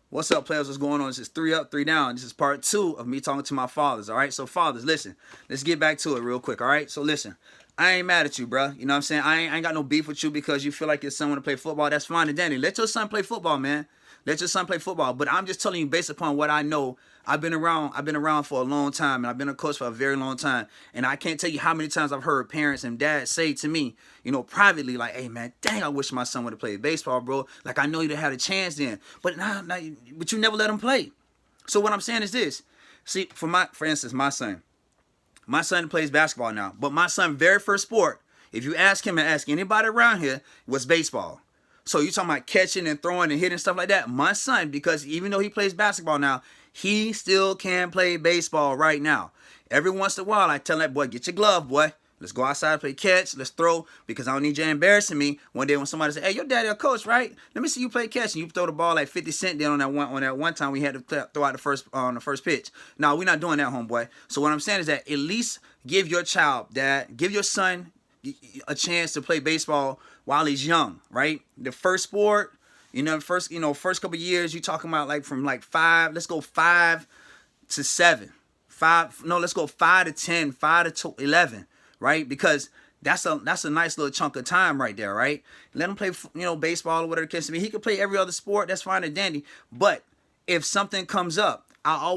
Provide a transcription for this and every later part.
What's up, players? What's going on? This is 3 Up, 3 Down. This is part 2 of me talking to my fathers, all right? So, fathers, listen. Let's get back to it real quick, all right? So, listen. I ain't mad at you, bro. You know what I'm saying? I ain't got no beef with you because you feel like your son want to play football. That's fine and dandy. Let your son play football, man. Let your son play football. But I'm just telling you based upon what I know. I've been around for a long time, and I've been a coach for a very long time. And I can't tell you how many times I've heard parents and dads say to me, you know, privately, like, hey, man, dang, I wish my son would have played baseball, bro. Like, I know you'd have had a chance then. But but you never let him play. So what I'm saying is this. See, for instance, my son. My son plays basketball now. But my son's very first sport, if you ask him and ask anybody around here, was baseball. So you talking about catching and throwing and hitting stuff like that. My son, because even though he plays basketball now, he still can play baseball right now. Every once in a while, I tell that boy, get your glove, boy. Let's go outside, play catch. Let's throw, because I don't need you embarrassing me. One day when somebody say, hey, your daddy a coach, right? Let me see you play catch. And you throw the ball like 50 Cent did on that one time we had to throw out on the first pitch. No, we're not doing that, homeboy. So what I'm saying is that at least give your child, give your son a chance to play baseball while he's young, right? The first sport, first couple of years, you talking about like from like 5, let's go 5 to 7. Let's go 5 to 10, 5 to 11, right? Because that's a nice little chunk of time right there, right? Let him play, baseball or whatever the case may be. He can play every other sport. That's fine and dandy. But if something comes up, I'll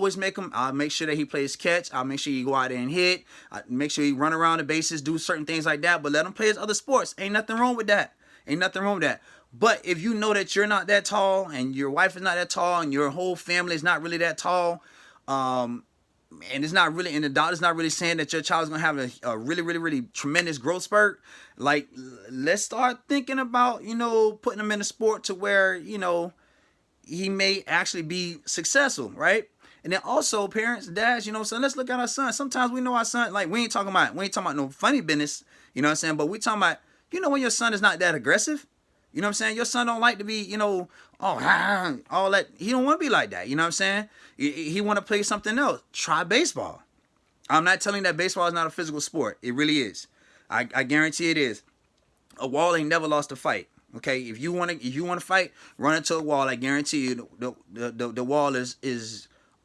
make sure that he plays catch. I'll make sure he go out there and hit. I make sure he run around the bases, do certain things like that. But let him play his other sports. Ain't nothing wrong with that. Ain't nothing wrong with that. But if you know that you're not that tall and your wife is not that tall and your whole family is not really that tall, and it's not really, and the doctor's not really saying that your child's gonna have a really, really, really tremendous growth spurt, like, let's start thinking about, putting him in a sport to where, he may actually be successful, right? And then also, parents, dads, so let's look at our son. Sometimes we know our son, like, we ain't talking about no funny business, you know what I'm saying? But we talking about, when your son is not that aggressive, you know what I'm saying? Your son don't like to be, all that. He don't want to be like that, you know what I'm saying? He want to play something else. Try baseball. I'm not telling you that baseball is not a physical sport. It really is. I guarantee it is. A wall ain't never lost a fight. Okay, if you want to fight, run into a wall. I guarantee you, the wall is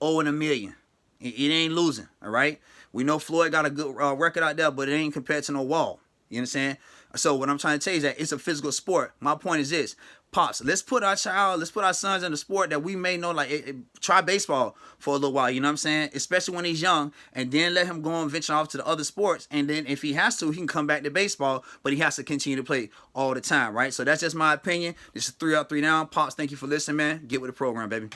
0-1,000,000. It ain't losing. All right. We know Floyd got a good record out there, but it ain't compared to no wall. You understand? So what I'm trying to tell you is that it's a physical sport. My point is this. Pops, let's put our sons in a sport that we may know, like, try baseball for a little while, you know what I'm saying? Especially when he's young, and then let him go and venture off to the other sports, and then if he has to, he can come back to baseball, but he has to continue to play all the time, right? So that's just my opinion. This is 3 Up, 3 Down. Pops, thank you for listening, man. Get with the program, baby.